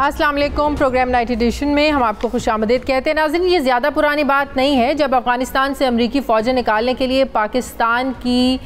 अस्सलाम वालेकुम। Programme night addition में हम आपको खुशामदीद कहते हैं। नाज़रीन, ये ज़्यादा पुरानी बात नहीं है जब अफ़गानिस्तान से अमरीकी फ़ौजें निकालने के लिए पाकिस्तान की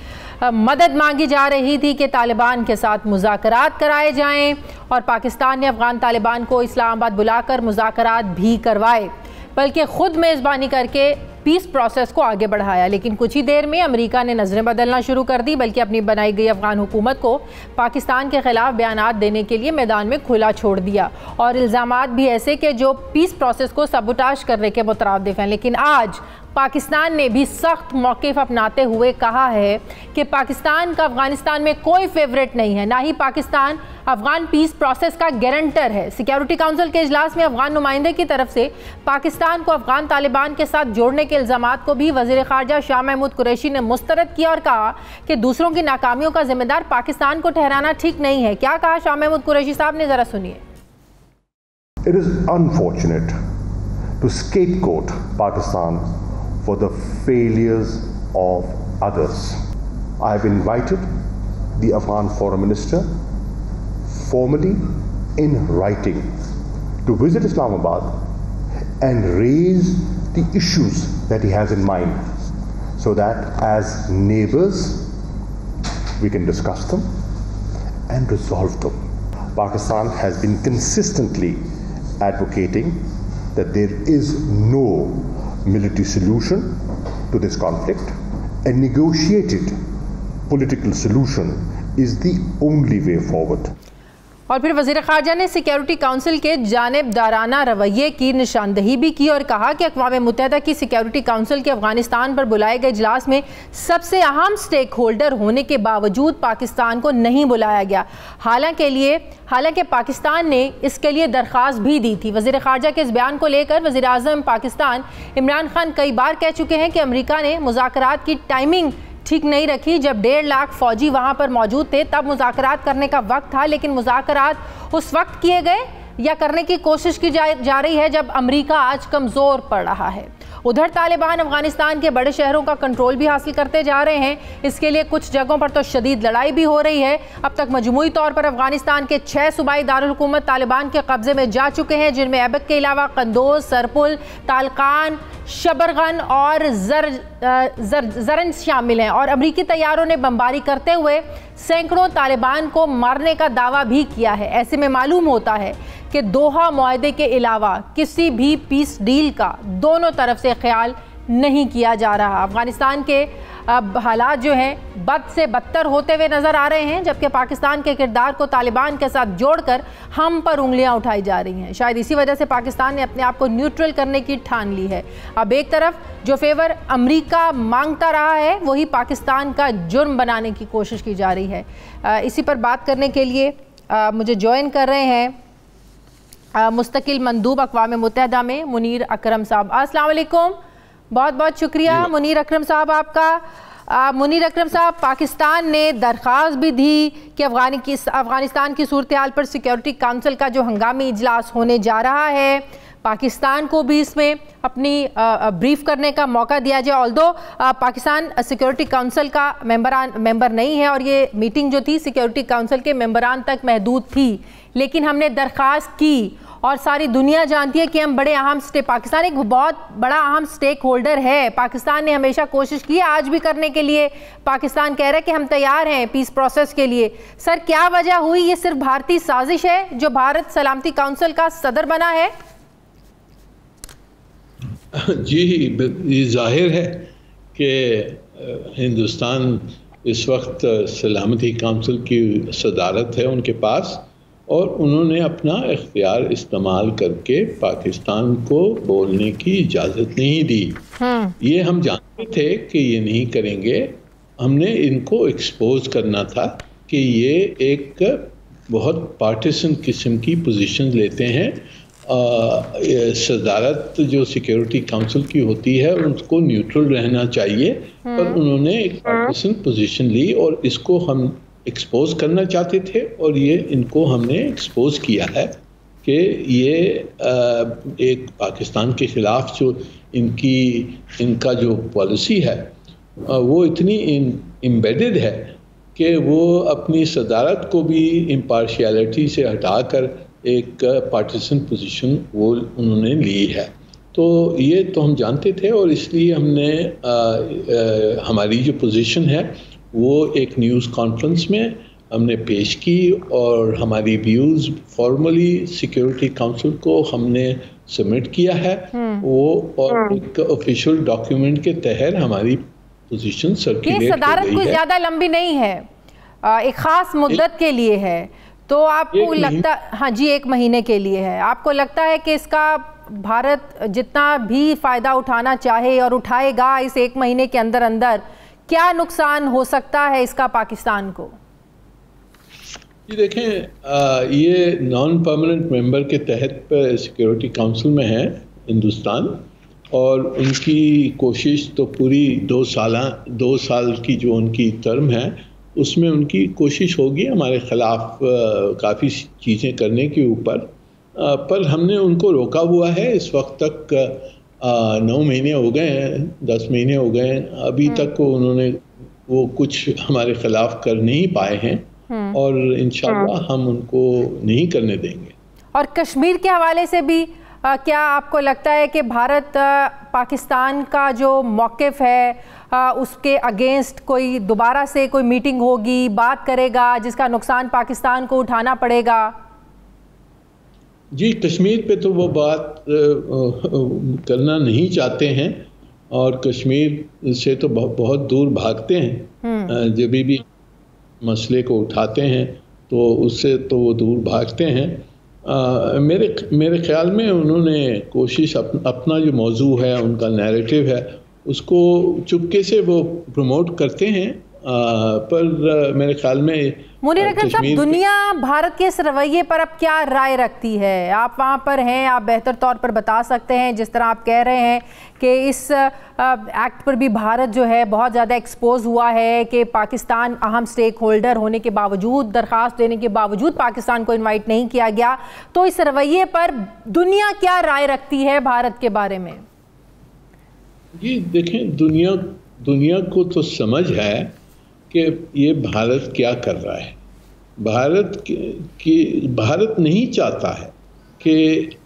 मदद मांगी जा रही थी कि तालिबान के साथ मुज़ाकरात कराए जाएं, और पाकिस्तान ने अफ़गान तालिबान को इस्लामाबाद बुलाकर मुज़ाकरात भी करवाए, बल्कि ख़ुद मेज़बानी करके पीस प्रोसेस को आगे बढ़ाया। लेकिन कुछ ही देर में अमेरिका ने नज़रें बदलना शुरू कर दी, बल्कि अपनी बनाई गई अफ़गान हुकूमत को पाकिस्तान के ख़िलाफ़ बयानात देने के लिए मैदान में खुला छोड़ दिया, और इल्ज़ामात भी ऐसे कि जो पीस प्रोसेस को सबूटाश करने के मुतरादिफ हैं। लेकिन आज पाकिस्तान ने भी सख्त मौक़िफ़ अपनाते हुए कहा है कि पाकिस्तान का अफ़गानिस्तान में कोई फेवरेट नहीं है, ना ही पाकिस्तान अफ़गान पीस प्रोसेस का गारंटर है। सिक्योरिटी काउंसिल के इजलास में अफ़गान नुमाइंदे की तरफ से पाकिस्तान को अफ़गान तालिबान के साथ जोड़ने के इल्ज़ामात को भी वज़ीर ख़ारजा शाह महमूद कुरैशी ने मुस्तरद किया और कहा कि दूसरों की नाकामियों का जिम्मेदार पाकिस्तान को ठहराना ठीक नहीं है। क्या कहा शाह महमूद कुरैशी साहब ने, ज़रा सुनिए। It is unfortunate to scapegoat Pakistan for the failures of others. I have invited the Afghan Foreign Minister formally in writing to visit Islamabad and raise the issues that he has in mind, so that as neighbors we can discuss them and resolve them. Pakistan has been consistently advocating that there is no military solution to this conflict. A negotiated political solution is the only way forward. और फिर वज़ीर ख़ारजा ने security council के जानिबदाराना रवैये की निशानदही भी की और कहा कि अक़वाम मुत्तहिदा की सिक्योरिटी काउंसिल के अफ़गानिस्तान पर बुलाए गए इजलास में सबसे अहम स्टेक होल्डर होने के बावजूद पाकिस्तान को नहीं बुलाया गया, हालांकि पाकिस्तान ने इसके लिए दरख्वास्त भी दी थी। वज़ीर ख़ारजा के इस बयान को लेकर वज़ीर आज़म पाकिस्तान इमरान खान कई बार कह चुके हैं कि अमेरिका ने मुज़ाकरात की टाइमिंग ठीक नहीं रखी। जब 1.5 लाख फ़ौजी वहाँ पर मौजूद थे तब मुज़ाकरात करने का वक्त था, लेकिन मुज़ाकरात उस वक्त किए गए या करने की कोशिश की जा रही है जब अमेरिका आज कमज़ोर पड़ रहा है। उधर तालिबान अफ़गानिस्तान के बड़े शहरों का कंट्रोल भी हासिल करते जा रहे हैं। इसके लिए कुछ जगहों पर तो शदीद लड़ाई भी हो रही है। अब तक मजमूई तौर पर अफ़गानिस्तान के 6 सूबाई दारुल हुकूमत तालिबान के कब्ज़े में जा चुके हैं, जिनमें ऐबक के अलावा कंदोज, सरपुल, तालकान, शबरगन और जरन शामिल हैं। और अमरीकी तैयारों ने बमबारी करते हुए सैकड़ों तालिबान को मारने का दावा भी किया है। ऐसे में मालूम होता है कि दोहा मुआहदे के अलावा किसी भी पीस डील का दोनों तरफ से ख्याल नहीं किया जा रहा। अफ़गानिस्तान के अब हालात जो हैं बद से बदतर होते हुए नज़र आ रहे हैं, जबकि पाकिस्तान के किरदार को तालिबान के साथ जोड़कर हम पर उंगलियां उठाई जा रही हैं। शायद इसी वजह से पाकिस्तान ने अपने आप को न्यूट्रल करने की ठान ली है। अब एक तरफ जो फेवर अमेरिका मांगता रहा है वही पाकिस्तान का जुर्म बनाने की कोशिश की जा रही है। इसी पर बात करने के लिए मुझे ज्वाइन कर रहे हैं मुस्तकिल मंदूब अक़वाम मुत्तहिदा में मुनीर अकरम साहब। अस्सलाम वालेकुम, बहुत बहुत शुक्रिया मुनीर अकरम साहब आपका। मुनीर अकरम साहब, पाकिस्तान ने दरख्वास्त भी दी कि अफ़गानिस्तान की सूरत हाल पर सिक्योरिटी काउंसिल का जो हंगामी इजलास होने जा रहा है, पाकिस्तान को भी इसमें अपनी ब्रीफ करने का मौका दिया जाए। ऑल्दो पाकिस्तान सिक्योरिटी काउंसिल का मेंबर नहीं है और ये मीटिंग जो थी सिक्योरिटी काउंसिल के मेंबरान तक महदूद थी, लेकिन हमने दरख्वास्त की और सारी दुनिया जानती है कि हम बड़े अहम पाकिस्तान एक बहुत बड़ा अहम स्टेक होल्डर है। पाकिस्तान ने हमेशा कोशिश की है, आज भी करने के लिए पाकिस्तान कह रहा है कि हम तैयार हैं पीस प्रोसेस के लिए। सर, क्या वजह हुई? ये सिर्फ भारतीय साजिश है जो भारत सलामती काउंसिल का सदर बना है? जी, ये जाहिर है कि हिंदुस्तान इस वक्त सलामती काउंसिल की सदारत है उनके पास, और उन्होंने अपना इख्तियार इस्तेमाल करके पाकिस्तान को बोलने की इजाज़त नहीं दी। ये हम जानते थे कि ये नहीं करेंगे। हमने इनको एक्सपोज करना था कि ये एक बहुत पार्टीसन किस्म की पोजीशन लेते हैं। सदारत जो सिक्योरिटी काउंसिल की होती है उसको न्यूट्रल रहना चाहिए, पर उन्होंने एक पार्टीसन पोजीशन ली और इसको हम एक्सपोज करना चाहते थे, और ये इनको हमने एक्सपोज किया है कि ये एक पाकिस्तान के ख़िलाफ़ जो इनका जो पॉलिसी है वो इतनी एम्बेडेड है कि वो अपनी सदारत को भी इम्पार्शियलिटी से हटाकर एक पार्टीशन पोजीशन वो उन्होंने ली है। तो ये तो हम जानते थे और इसलिए हमने हमारी जो पोजीशन है वो एक न्यूज़ कॉन्फ्रेंस में हमने पेश की और हमारी व्यूज़ फॉर्मली सिक्योरिटी काउंसिल को हमने सबमिट किया है वो, और एक ऑफिशियल डॉक्यूमेंट के तहत हमारी पोजीशन सर्कुलेट ये सदारत हो गई कोई है। ज़्यादा लंबी नहीं है, एक ख़ास मुद्दत के लिए है। तो आपको लगता, हाँ जी, 1 महीने के लिए है। आपको लगता है कि इसका भारत जितना भी फ़ायदा उठाना चाहे और उठाएगा इस 1 महीने के अंदर अंदर, क्या नुकसान हो सकता है इसका पाकिस्तान को? जी देखें, ये नॉन परमानेंट मेंबर के तहत सिक्योरिटी काउंसिल में है हिंदुस्तान, और उनकी कोशिश तो पूरी 2 साल की जो उनकी टर्म है उसमें उनकी कोशिश होगी हमारे ख़िलाफ़ काफ़ी चीज़ें करने के ऊपर, पर हमने उनको रोका हुआ है। इस वक्त तक 9 महीने हो गए हैं, 10 महीने हो गए हैं, अभी तक उन्होंने वो कुछ हमारे ख़िलाफ़ कर नहीं पाए हैं, और इंशाअल्लाह हम उनको नहीं करने देंगे। और कश्मीर के हवाले से भी क्या आपको लगता है कि भारत पाकिस्तान का जो मौक़िफ़ है उसके अगेंस्ट कोई दोबारा से कोई मीटिंग होगी, बात करेगा जिसका नुकसान पाकिस्तान को उठाना पड़ेगा? जी, कश्मीर पे तो वो बात करना नहीं चाहते हैं, और कश्मीर से तो बहुत दूर भागते हैं। जब भी मसले को उठाते हैं तो उससे तो वो दूर भागते हैं। मेरे ख्याल में उन्होंने कोशिश अपना जो मौजू है, उनका नैरेटिव है, उसको चुपके से वो प्रमोट करते हैं, पर मेरे ख्याल में मुनीर अकरम साहब, दुनिया भारत के इस रवैये पर अब क्या राय रखती है? आप वहाँ पर हैं, आप बेहतर तौर पर बता सकते हैं। जिस तरह आप कह रहे हैं कि इस एक्ट पर भी भारत जो है बहुत ज़्यादा एक्सपोज हुआ है कि पाकिस्तान अहम स्टेक होल्डर होने के बावजूद, दरख्वास्त देने के बावजूद पाकिस्तान को इन्वाइट नहीं किया गया। तो इस रवैये पर दुनिया क्या राय रखती है भारत के बारे में? जी देखें, दुनिया को तो समझ है कि ये भारत क्या कर रहा है। भारत नहीं चाहता है कि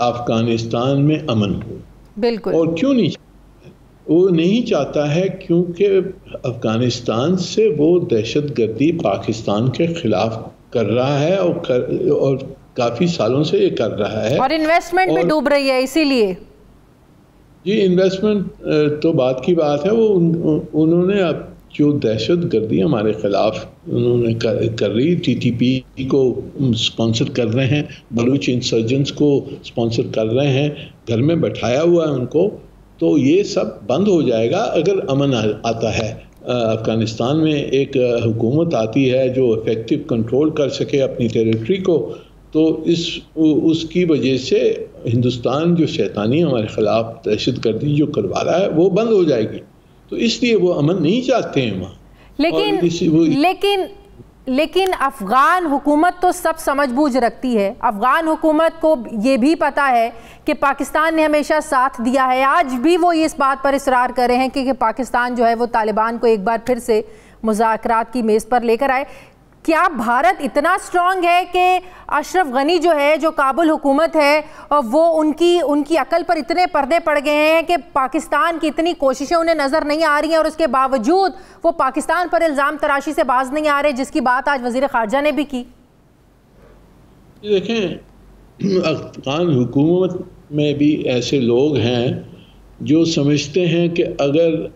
अफ़गानिस्तान में अमन हो। बिल्कुल। और क्यों नहीं चाहता है? वो नहीं चाहता है क्योंकि अफ़गानिस्तान से वो दहशतगर्दी पाकिस्तान के ख़िलाफ़ कर रहा है, और काफ़ी सालों से ये कर रहा है, और इन्वेस्टमेंट में डूब रही है। इसीलिए जी, इन्वेस्टमेंट तो बात की बात है। वो उन्होंने अब जो दहशतगर्दी हमारे ख़िलाफ़ उन्होंने कर रही, TTP को स्पॉन्सर कर रहे हैं, बलूच इंसर्जेंट्स को स्पॉन्सर कर रहे हैं, घर में बैठाया हुआ है उनको। तो ये सब बंद हो जाएगा अगर अमन आता है। अफ़गानिस्तान में एक हुकूमत आती है जो इफ़ेक्टिव कंट्रोल कर सके अपनी टेरिटरी को, तो उसकी वजह से हिंदुस्तान जो शैतानी हमारे ख़िलाफ़ दहशतगर्दी जो करवा रहा है वो बंद हो जाएगी। तो इसलिए वो अमन नहीं चाहते हैं वहाँ। लेकिन अफ़गान हुकूमत तो सब समझबूझ रखती है। अफ़गान हुकूमत को ये भी पता है कि पाकिस्तान ने हमेशा साथ दिया है। आज भी वो इस बात पर इसरार कर रहे हैं कि पाकिस्तान जो है वो तालिबान को एक बार फिर से मुज़ाकरात की मेज़ पर लेकर आए। क्या भारत इतना स्ट्रॉन्ग है कि अशरफ गनी जो है, जो काबुल हुकूमत है, वो उनकी अकल पर इतने पर्दे पड़ गए हैं कि पाकिस्तान की इतनी कोशिशें उन्हें नज़र नहीं आ रही हैं, और उसके बावजूद वो पाकिस्तान पर इल्ज़ाम तराशी से बाज नहीं आ रहे, जिसकी बात आज वज़ीर ख़ारजा ने भी की? देखें, अफ़गान हुकूमत में भी ऐसे लोग हैं जो समझते हैं कि अगर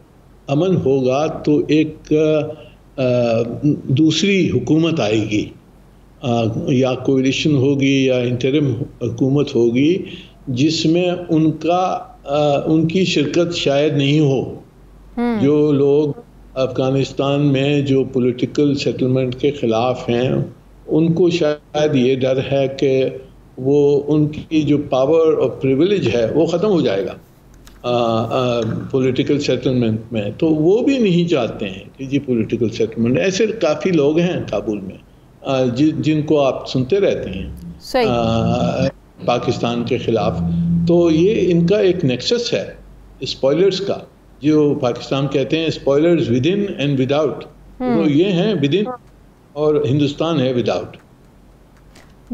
अमन होगा तो एक दूसरी हुकूमत आएगी, या कोalition होगी या इंटरिम हुकूमत होगी, जिसमें उनकी शिरकत शायद नहीं हो। जो लोग अफ़गानिस्तान में जो पॉलिटिकल सेटलमेंट के ख़िलाफ़ हैं, उनको शायद ये डर है कि वो उनकी जो पावर और प्रिविलेज है वो ख़त्म हो जाएगा पॉलिटिकल सेटलमेंट में। तो वो भी नहीं चाहते हैं कि जी पॉलिटिकल सेटलमेंट। ऐसे काफ़ी लोग हैं काबुल में जिनको आप सुनते रहते हैं पाकिस्तान के ख़िलाफ़। तो ये इनका एक नेक्सस है स्पॉयलर्स का, जो पाकिस्तान कहते हैं spoilers with in and without. तो ये हैं विद इन और हिंदुस्तान है विदाउट।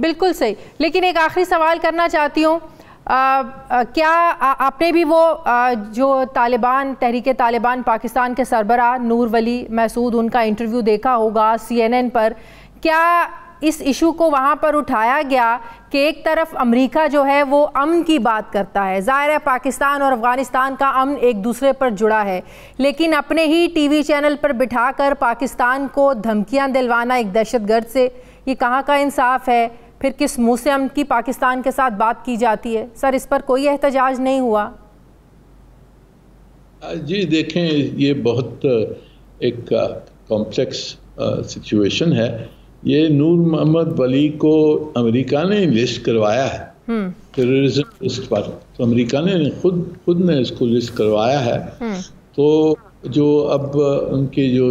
बिल्कुल सही। लेकिन एक आखिरी सवाल करना चाहती हूँ, क्या आपने भी वो जो तालिबान तहरीके तालिबान पाकिस्तान के सरबराह नूर वली महसूद उनका इंटरव्यू देखा होगा CNN पर? क्या इस इशू को वहाँ पर उठाया गया कि एक तरफ अमेरिका जो है वो अमन की बात करता है, ज़ाहिर है पाकिस्तान और अफ़गानिस्तान का अमन एक दूसरे पर जुड़ा है, लेकिन अपने ही TV चैनल पर बिठाकर पाकिस्तान को धमकियाँ दिलवाना एक दहशतगर्द से, ये कहाँ का इंसाफ है? फिर किस मुँह से अमन की पाकिस्तान के साथ बात की जाती है? सर, इस पर कोई एहतजाज नहीं हुआ? जी देखें, ये बहुत एक कॉम्प्लेक्स सिचुएशन है। ये नूर मोहम्मद वली को अमेरिका ने लिस्ट करवाया है टेररिज्म लिस्ट पर, तो अमेरिका ने खुद ने इसको लिस्ट करवाया है। तो जो अब उनके जो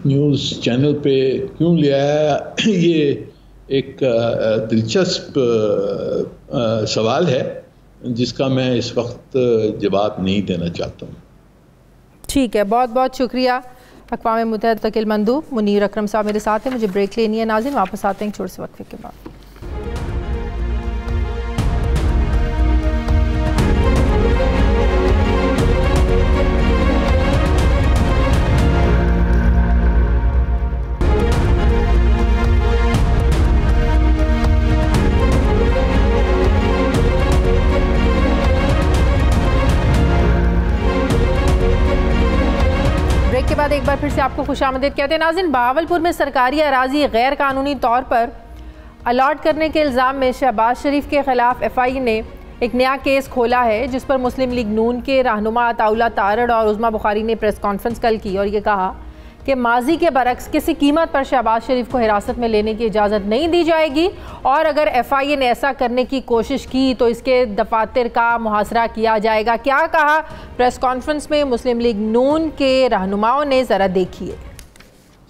न्यूज़ चैनल पे क्यों लिया है, ये एक दिलचस्प सवाल है जिसका मैं इस वक्त जवाब नहीं देना चाहता हूँ। ठीक है, बहुत बहुत शुक्रिया। अक़वाम मुत्तहिदा तकिल मंदूब मुनीर अकरम साहब मेरे साथ हैं। मुझे ब्रेक लेनी है नाज़रीन, वापस आते हैं छोटे से वक्फे के बाद। के बाद एक बार फिर से आपको खुशामदीद कहते हैं नाज़रीन। बहावलपुर में सरकारी अराजी गैर कानूनी तौर पर अलॉट करने के इल्ज़ाम में शहबाज शरीफ के ख़िलाफ़ FI ने एक नया केस खोला है, जिस पर मुस्लिम लीग नून के रहनुमा अताउल्लाह तारड़ और उज़मा बुखारी ने प्रेस कॉन्फ्रेंस कल की और ये कहा कि माजी के बरक्स किसी कीमत पर शहबाज शरीफ को हिरासत में लेने की इजाज़त नहीं दी जाएगी, और अगर FIA ने ऐसा करने की कोशिश की तो इसके दफातर का मुहासरा किया जाएगा। क्या कहा प्रेस कॉन्फ्रेंस में मुस्लिम लीग नून के रहनुमाओं ने, ज़रा देखिए।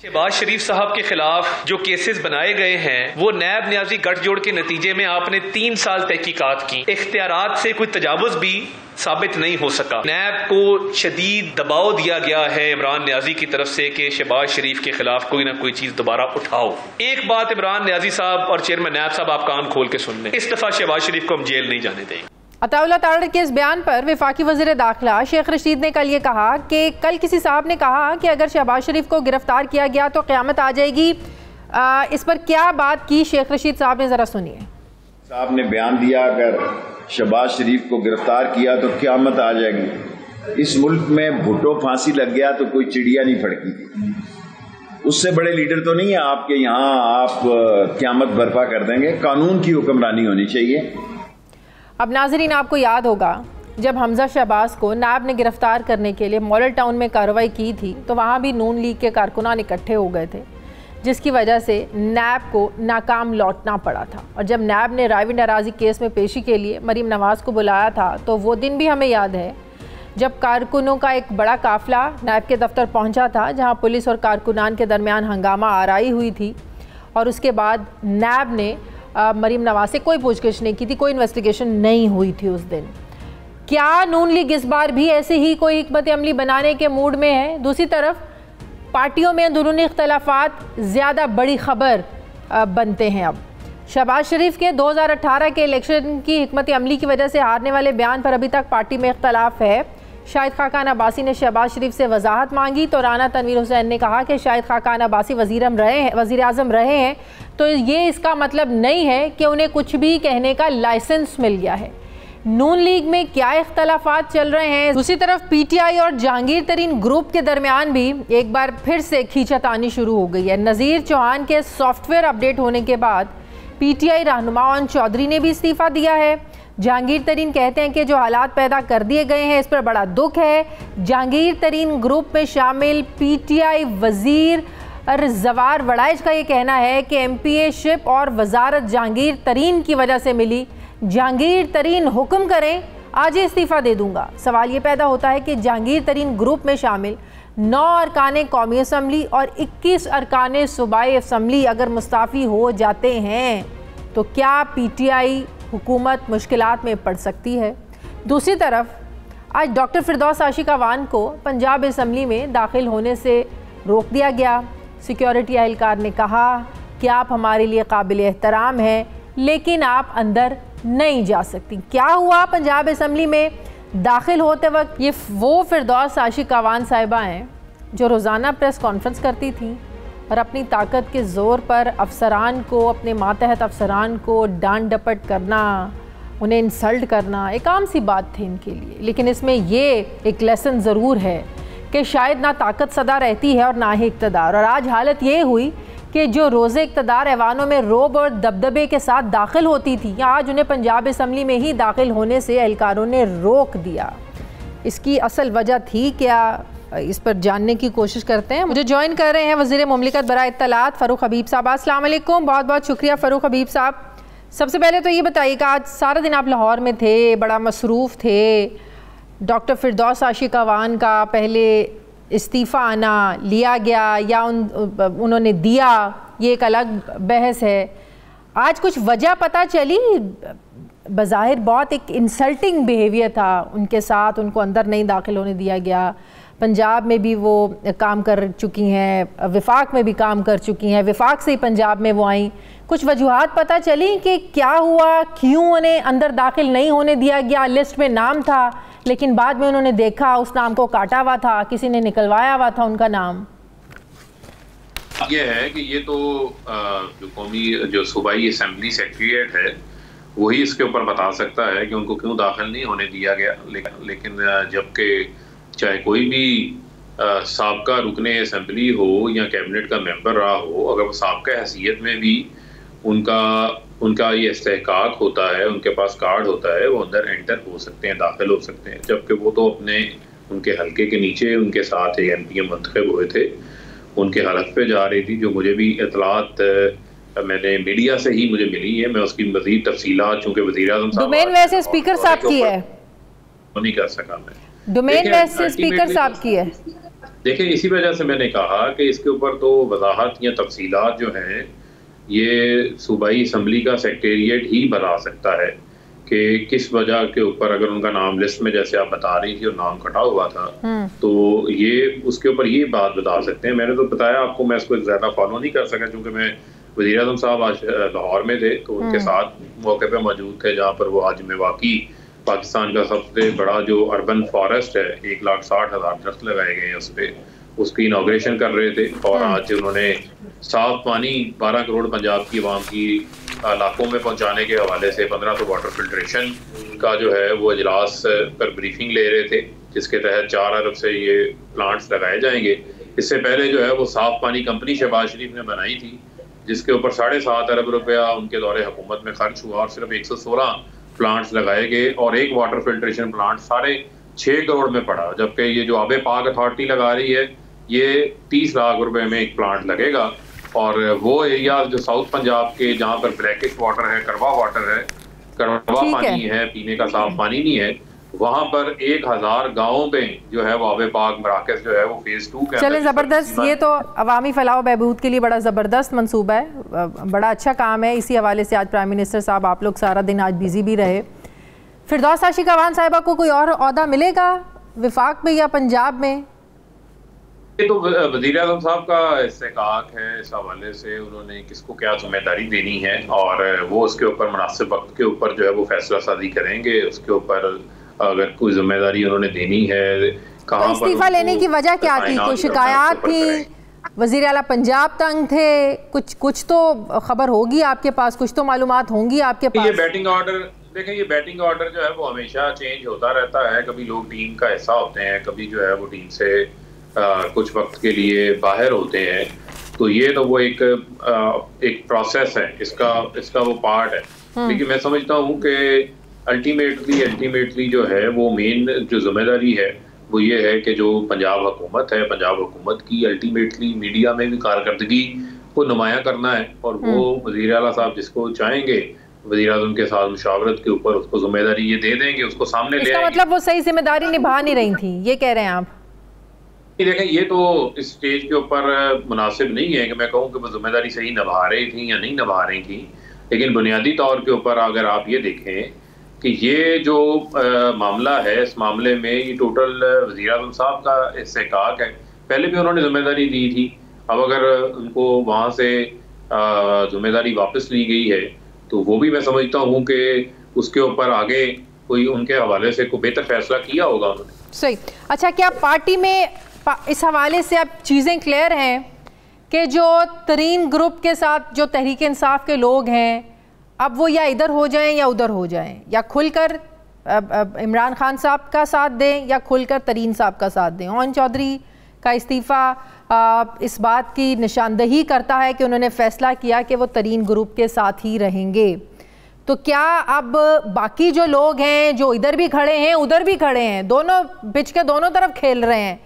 शहबाज शरीफ साहब के खिलाफ जो केसेस बनाए गए हैं वो नैब न्याजी गठजोड़ के नतीजे में आपने 3 साल तहकीकात की, इख्तियारात से कोई तजावुज भी साबित नहीं हो सका। नैब को शदीद दबाव दिया गया है इमरान न्याजी की तरफ से कि शहबाज शरीफ के खिलाफ कोई ना कोई चीज दोबारा उठाओ। एक बात इमरान न्याजी साहब और चेयरमैन नैब साहब आप कान खोल के सुन लें, इस दफा शहबाज शरीफ को हम जेल नहीं जाने देंगे। अताउल्लाह तारड़ के इस बयान पर वफाकी वज़ीर दाखिला शेख रशीद ने कल ये कहा कि कल किसी साहब ने कहा कि अगर शहबाज शरीफ को गिरफ्तार किया गया तो क़यामत आ जाएगी। इस पर क्या बात की शेख रशीद साहब ने, ज़रा सुनिए। साहब ने बयान दिया अगर शहबाज शरीफ को गिरफ्तार किया तो क़यामत आ जाएगी। इस मुल्क में भुट्टो फांसी लग गया तो कोई चिड़िया नहीं फड़की थी। उससे बड़े लीडर तो नहीं है आपके यहाँ, आप क़यामत बर्पा कर देंगे। कानून की हुक्मरानी होनी चाहिए। अब नाजरीन, आपको याद होगा जब हमजा शहबाज को नैब ने गिरफ्तार करने के लिए मॉडल टाउन में कार्रवाई की थी तो वहाँ भी नून लीग के कारकुनान इकट्ठे हो गए थे, जिसकी वजह से नैब को नाकाम लौटना पड़ा था। और जब नैब ने रायविंड अराजी केस में पेशी के लिए मरीम नवाज़ को बुलाया था तो वो दिन भी हमें याद है जब कारकुनों का एक बड़ा काफ़िला नैब के दफ्तर पहुँचा था, जहाँ पुलिस और कारकुनान के दरमियान हंगामा आराई हुई थी। और उसके बाद नैब ने मरीम नवाज से कोई पूछगिछ नहीं की थी, कोई इन्वेस्टिगेशन नहीं हुई थी उस दिन। क्या नून लीग इस बार भी ऐसे ही कोई हिकमत अमली बनाने के मूड में है? दूसरी तरफ पार्टियों में अंदरूनी इख्तलाफात ज़्यादा बड़ी खबर बनते हैं। अब शहबाज शरीफ के 2018 के इलेक्शन की हिकमत अमली की वजह से हारने वाले बयान पर अभी तक पार्टी में इख्तलाफ है। शाहिद खाकान अब्बासी ने शहबाज शरीफ से वजाहत मांगी तो राना तनवीर हुसैन ने कहा कि शाहिद खाकान अब्बासी वज़ीर आज़म रहे हैं तो ये इसका मतलब नहीं है कि उन्हें कुछ भी कहने का लाइसेंस मिल गया है। नून लीग में क्या इख्तलाफात चल रहे हैं? दूसरी तरफ PTI और जहांगीर तरीन ग्रुप के दरमियान भी एक बार फिर से खींचातानी शुरू हो गई है। नज़ीर चौहान के सॉफ्टवेयर अपडेट होने के बाद PTI रहनुमा ओन चौधरी ने भी इस्तीफ़ा दिया है। जहांगीर तरीन कहते हैं कि जो हालात पैदा कर दिए गए हैं इस पर बड़ा दुख है। जहांगीर तरीन ग्रुप में शामिल PTI वज़ीर जवार वड़ाइज का ये कहना है कि MPA शिप और वजारत जहांगीर तरीन की वजह से मिली। जहांगीर तरीन हुक्म करें आज ही इस्तीफ़ा दे दूंगा। सवाल ये पैदा होता है कि जहांगीर तरीन ग्रुप में शामिल 9 अरकान कौमी असम्बली और 21 अरकान सूबाई असम्बली अगर मुस्ताफ़ी हो जाते हैं तो क्या PTI हुकूमत मुश्किलात में पड़ सकती है? दूसरी तरफ आज डॉक्टर फिरदौस आशिक अवान को पंजाब असम्बली में दाखिल होने से रोक दिया गया। सिक्योरिटी एहलकार ने कहा कि आप हमारे लिए काबिल एहतराम हैं, लेकिन आप अंदर नहीं जा सकती। क्या हुआ पंजाब असम्बली में दाखिल होते वक्त? ये वो फिरदौस आशिक अवान साहिबा हैं जो रोज़ाना प्रेस कॉन्फ्रेंस करती थी और अपनी ताकत के ज़ोर पर अफसरान को, अपने मातहत अफसरान को डांट डपट करना, उन्हें इंसल्ट करना एक आम सी बात थी इनके लिए। लेकिन इसमें ये एक लेसन ज़रूर है कि शायद ना ताकत सदा रहती है और ना ही इक़्तिदार। और आज हालत ये हुई कि जो रोज़े इक़्तिदार ऐवानों में रोब और दबदबे के साथ दाखिल होती थी, आज उन्हें पंजाब असम्बली में ही दाखिल होने से एहलकारों ने रोक दिया। इसकी असल वजह थी क्या, इस पर जानने की कोशिश करते हैं। मुझे ज्वाइन कर रहे हैं वज़ीर मुमलिकत बराए इत्तलात फ़ारूक हबीब साहब। अस्सलाम वालेकुम, बहुत बहुत शुक्रिया फ़ारूक हबीब साहब। सबसे पहले तो ये बताइएगा, आज सारा दिन आप लाहौर में थे, बड़ा मसरूफ़ थे। डॉक्टर फिरदौस आशिक अवान का पहले इस्तीफ़ा आना लिया गया या उन्होंने दिया, ये एक अलग बहस है। आज कुछ वजह पता चली? बज़ाहिर बहुत एक इंसल्टिंग बिहेवियर था उनके साथ, उनको अंदर नहीं दाखिल होने दिया गया। पंजाब में भी वो काम कर चुकी हैं, विफाक में भी काम कर चुकी हैं, विफाक से ही पंजाब में वो आई। कुछ वजूहात पता चली कि क्या हुआ, क्यों उन्हें अंदर दाखिल नहीं होने दिया गया? लिस्ट में नाम था लेकिन बाद में उन्होंने देखा उस नाम को काटा हुआ था, किसी ने निकलवाया हुआ था उनका नाम। ये है कि ये तो जो कौमी जो सूबाई असेंबली सेक्रेटरीट है वही इसके ऊपर बता सकता है कि उनको क्यों दाखिल नहीं होने दिया गया। लेकिन जबकि चाहे कोई भी साबका रुकने असेंबली हो या कैबिनेट का मेंबर रहा हो, अगर वो साबका हैसियत में भी उनका ये इस्तेहकाक होता है, उनके पास कार्ड होता है, वो अंदर एंटर हो सकते हैं, दाखिल हो सकते हैं। जबकि वो तो उनके हल्के के नीचे उनके साथ एक MPM मुंतखब हुए थे, उनके हलफ पे जा रही थी, जो मुझे भी इतलात मैंने मीडिया से ही मुझे मिली है। मैं उसकी मज़ीद तफसीलात चूँकि वज़ीर-ए-आज़म साहब डोमेन वैसे स्पीकर साहब की है, नहीं कर सका मैं। डोमेन वैसे स्पीकर साहब की है। देखिए, इसी वजह से मैंने कहा कि इसके ऊपर तो वजाहत या तफसीलात जो हैं ये सूबाई असम्बली का सेक्रेटेरिएट ही बता सकता है कि किस वजह के ऊपर, अगर उनका नाम लिस्ट में जैसे आप बता रही थी और नाम कटा हुआ था, तो ये उसके ऊपर ये बात बता सकते हैं। मैंने तो बताया आपको, मैं इसको ज़्यादा फॉलो नहीं कर सका क्योंकि मैं वज़ीर-ए-आज़म साहब आज लाहौर में थे, तो उनके साथ मौके पे मौजूद थे जहाँ पर वो आज में वाकई पाकिस्तान का सबसे बड़ा जो अर्बन फॉरेस्ट है, 1,60,000 दरख्त लगाए गए हैं उस पर, उसकी इनाग्रेशन कर रहे थे। और आज उन्होंने साफ पानी 12 करोड़ पंजाब की आवाम की इलाकों में पहुंचाने के हवाले से 1500 वाटर फिल्ट्रेशन का जो है वो इजलास पर ब्रीफिंग ले रहे थे, जिसके तहत 4 अरब से ये प्लांट्स लगाए जाएंगे। इससे पहले जो है वो साफ पानी कंपनी शहबाज शरीफ ने बनाई थी, जिसके ऊपर 7.5 अरब रुपया उनके दौरे हुकूमत में खर्च हुआ और सिर्फ 116 प्लांट्स लगाए गए और एक वाटर फिल्ट्रेशन प्लांट 6.5 करोड़ में पड़ा। जबकि ये जो आबे पाक अथॉरिटी लगा रही है ये 30 लाख रुपए में एक प्लांट लगेगा। और वो एरिया जो साउथ पंजाब के जहाँ पर ब्लैकिश वाटर है, कड़वा वाटर है, कड़वा पानी है, पीने का साफ पानी नहीं है, वहाँ पर 1000 गाँवों में जो है वो आबे पाक मराकज़ जो है वो फेज 2 के चले ज़बरदस्त। ये तो अवामी फलाह बहबूद के लिए बड़ा ज़बरदस्त मंसूबा है, बड़ा अच्छा काम है। इसी हवाले से आज प्राइम मिनिस्टर साहब आप लोग सारा दिन आज बिजी भी रहे। फिरदौस आशिक अवान साहिबा को कोई और ओहदा मिलेगा विफाक में या पंजाब में? ये तो वज़ीर-ए-आज़म साहब का इस्तेहकाक है, इस हवाले से उन्होंने किसको क्या जिम्मेदारी देनी है और वो उसके ऊपर मुनासिब वक्त के ऊपर जो है वो फैसला साजी करेंगे। उसके ऊपर अगर कोई जिम्मेदारी उन्होंने देनी है, कहाँ पर इस्तीफा लेने की वजह क्या थी? कोई शिकायत थी? वज़ीर आला पंजाब तंग थे? कुछ तो खबर होगी आपके पास, कुछ तो मालूमात होंगी आपके पास। ये बैटिंग ऑर्डर देखें, ये बैटिंग ऑर्डर जो है वो हमेशा चेंज होता रहता है। कभी लोग टीम का हिस्सा होते हैं, कभी जो है वो टीम से कुछ वक्त के लिए बाहर होते हैं। तो ये तो वो एक प्रोसेस है, इसका वो पार्ट है। लेकिन मैं समझता हूँ कि अल्टीमेटली जो है वो मेन जो जिम्मेदारी है वो ये है कि जो पंजाब हुकूमत है, पंजाब हुकूमत की अल्टीमेटली मीडिया में भी कारकर्दगी को नुमायां करना है। और वो वज़ीर आला साहब जिसको चाहेंगे वज़ीर-ए-आज़म के साथ मुशावरत के ऊपर उसको जिम्मेदारी ये दे देंगे, उसको सामने ले आएंगे। मतलब वो सही जिम्मेदारी निभा नहीं रही थी, ये कह रहे हैं आप? देखें, ये तो इस स्टेज के ऊपर मुनासिब नहीं है कि मैं कहूँ कि वो जिम्मेदारी सही निभा रही थी या नहीं निभा रही थी। लेकिन बुनियादी तौर के ऊपर अगर आप ये देखें कि ये जो मामला है, इस मामले में ये टोटल वज़ीर-ए-आज़म साहब का इस्तेहकाक है। पहले भी उन्होंने जिम्मेदारी दी थी, अब अगर उनको वहाँ से जिम्मेदारी वापस ली गई है तो वो भी मैं समझता हूँ कि उसके ऊपर आगे कोई उनके हवाले से कोई बेहतर फैसला किया होगा उन्होंने। सही। अच्छा, क्या पार्टी में इस हवाले से अब चीज़ें क्लियर हैं कि जो तरीन ग्रुप के साथ जो तहरीक इंसाफ के लोग हैं अब वो या इधर हो जाएं या उधर हो जाएं, या खुलकर इमरान खान साहब का साथ दें या खुलकर तरीन साहब का साथ दें? ओन चौधरी का इस्तीफ़ा इस बात की निशानदही करता है कि उन्होंने फ़ैसला किया कि वो तरीन ग्रुप के साथ ही रहेंगे। तो क्या अब बाकी जो लोग हैं जो इधर भी खड़े हैं उधर भी खड़े हैं, दोनों पिच के दोनों तरफ खेल रहे हैं,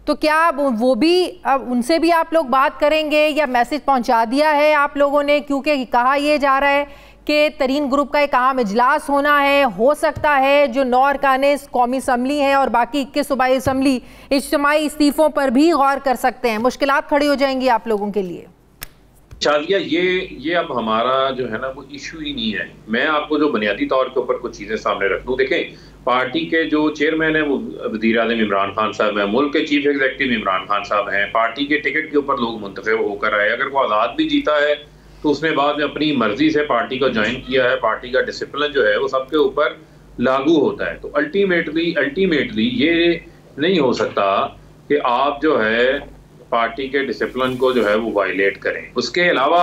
तो क्या अब वो भी अब उनसे भी आप लोग बात करेंगे या मैसेज पहुंचा दिया है आप लोगों ने? क्योंकि कहा यह जा रहा है कि तरीन ग्रुप का एक अहम इजलास होना है, हो सकता है जो 9 अरकाने कौमी असम्बली हैं और बाकी 21 सूबाई असम्बली इज्तिमाई इस्तीफ़ों पर भी गौर कर सकते हैं। मुश्किलात खड़ी हो जाएंगी आप लोगों के लिए। शादिया, ये अब हमारा जो है ना वो इशू ही नहीं है। मैं आपको जो बुनियादी तौर के ऊपर कुछ चीज़ें सामने रख दूँ। देखें, पार्टी के जो चेयरमैन है वो वज़ीर आज़म इमरान खान साहब हैं, मुल्क के चीफ एग्जीक्यूटिव इमरान खान साहब हैं, पार्टी के टिकट के ऊपर लोग मुंतखब होकर आए। अगर वो आज़ाद भी जीता है तो उसने बाद में अपनी मर्जी से पार्टी को ज्वाइन किया है। पार्टी का डिसिप्लिन जो है वो सबके ऊपर लागू होता है। तो अल्टीमेटली ये नहीं हो सकता कि आप जो है पार्टी के डिसिप्लिन को जो है वो वायलेट करें। उसके अलावा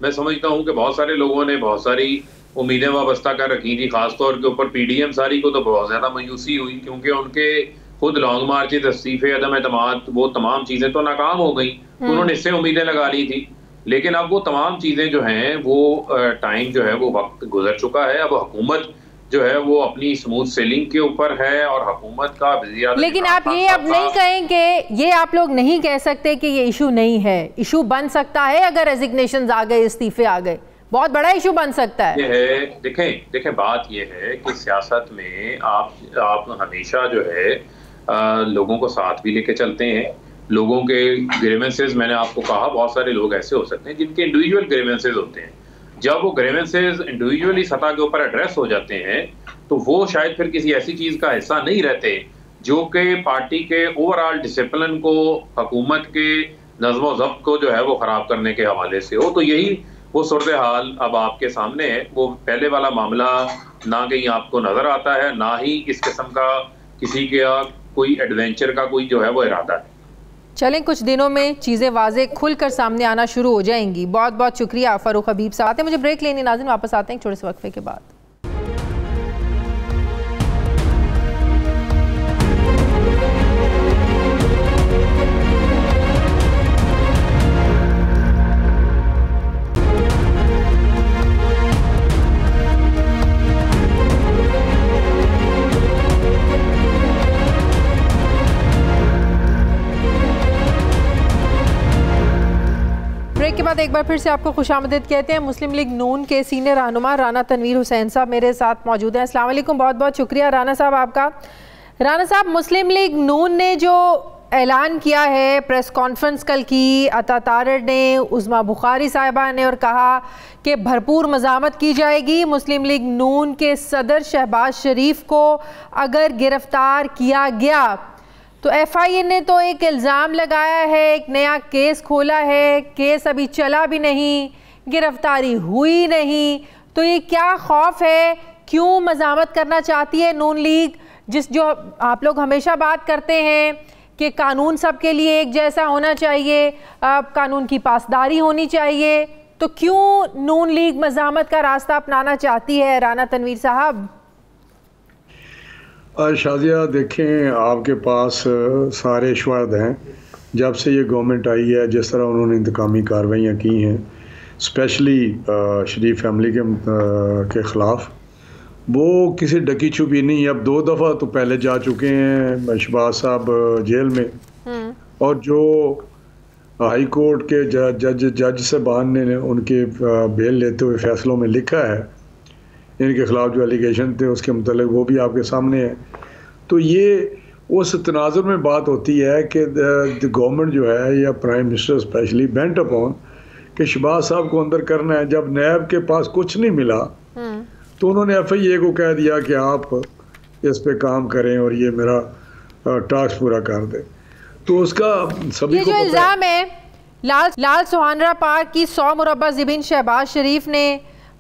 मैं समझता हूँ कि बहुत सारे लोगों ने बहुत सारी उम्मीदें वाबस्ता कर रखी थी, खासतौर के ऊपर पीडीएम सारी को तो बहुत ज़्यादा मायूसी हुई, क्योंकि उनके खुद लॉन्ग मार्चेज, इस्तीफे, अदम एतमाद, वो तमाम चीज़ें तो नाकाम हो गई। तो उन्होंने इससे उम्मीदें लगा ली थी, लेकिन अब वो तमाम चीज़ें जो हैं वो टाइम जो है वो वक्त गुजर चुका है। अब हुकूमत जो है वो अपनी स्मूथ सेलिंग के ऊपर है और हुकूमत का वज़ीर। लेकिन आप ये अब नहीं कहेंगे, ये आप लोग नहीं कह सकते कि ये इशू नहीं है। इशू बन सकता है अगर रेजिग्नेशंस आ गए, इस्तीफे आ गए, बहुत बड़ा इशू बन सकता है। ये है, देखें बात ये है कि सियासत में आप हमेशा जो है लोगों को साथ भी लेके चलते हैं। लोगों के ग्रीवेंसेस, मैंने आपको कहा, बहुत सारे लोग ऐसे हो सकते हैं जिनके इंडिविजुअल ग्रीवेंसेस होते हैं। जब वो ग्रीवेंसेस इंडिविजुअली सतह के ऊपर एड्रेस हो जाते हैं तो वो शायद फिर किसी ऐसी चीज़ का हिस्सा नहीं रहते जो कि पार्टी के ओवरऑल डिसिप्लिन को, हुकूमत के नज़्म व ज़ब्त को जो है वो ख़राब करने के हवाले से हो। तो यही वो सूरत हाल अब आपके सामने है। वो पहले वाला मामला ना कहीं आपको नज़र आता है, ना ही इस किस्म का किसी का कोई एडवेंचर का कोई जो है वो इरादा है। चलें, कुछ दिनों में चीज़ें वाज़े खुलकर सामने आना शुरू हो जाएंगी। बहुत बहुत शुक्रिया फ़ारूक हबीब साहब। मुझे ब्रेक लेने नाज़रीन, वापस आते हैं छोटे से वक्फे के बाद। ब्रेक के बाद एक बार फिर से आपको खुशामदीद कहते हैं। मुस्लिम लीग नून के सीनियर रहनुमा राना तनवीर हुसैन साहब मेरे साथ मौजूद हैं। अस्सलाम वालेकुम, बहुत बहुत शुक्रिया राना साहब आपका। राना साहब, मुस्लिम लीग नून ने जो ऐलान किया है, प्रेस कॉन्फ्रेंस कल की, अता तारड़ ने, उज़मा बुखारी साहिबा ने, और कहा कि भरपूर मज़ामत की जाएगी मुस्लिम लीग नून के सदर शहबाज शरीफ को अगर गिरफ्तार किया गया। तो एफआईए ने तो एक इल्ज़ाम लगाया है, एक नया केस खोला है, केस अभी चला भी नहीं, गिरफ्तारी हुई नहीं। तो ये क्या खौफ है, क्यों मज़ामत करना चाहती है नून लीग, जो आप लोग हमेशा बात करते हैं कि कानून सबके लिए एक जैसा होना चाहिए, कानून की पासदारी होनी चाहिए, तो क्यों नून लीग मज़ामत का रास्ता अपनाना चाहती है राना तनवीर साहब? शादिया, देखें, आपके पास सारे शवाहद हैं। जब से ये गवर्नमेंट आई है, जिस तरह उन्होंने इंतकामी कार्रवाइयाँ की हैं, स्पेशली शरीफ फैमिली के ख़िलाफ़, वो किसी डकी छुपी नहीं। अब 2 दफ़ा तो पहले जा चुके हैं शहबाज साहब जेल में, और जो हाई कोर्ट के जज साहबान ने उनके बेल लेते हुए फैसलों में लिखा है, इनके ख़िलाफ़ जो एलिगेशन थे उसके मुतालिक, वो भी आपके सामने है। तो ये उस तनाजुर में बात होती है कि गवर्नमेंट जो है, या prime minister specially, bent upon कि शहबाज साहब को अंदर करना है। जब नैब के पास कुछ नहीं मिला तो उन्होंने एफआईए को कह दिया कि आप इस पे काम करें और ये मेरा टास्क पूरा कर दे। तो उसका सभी को इल्ज़ाम है लाल सुहानरा पार्क की 100 मुरब्बा ज़मीन शहबाज शरीफ ने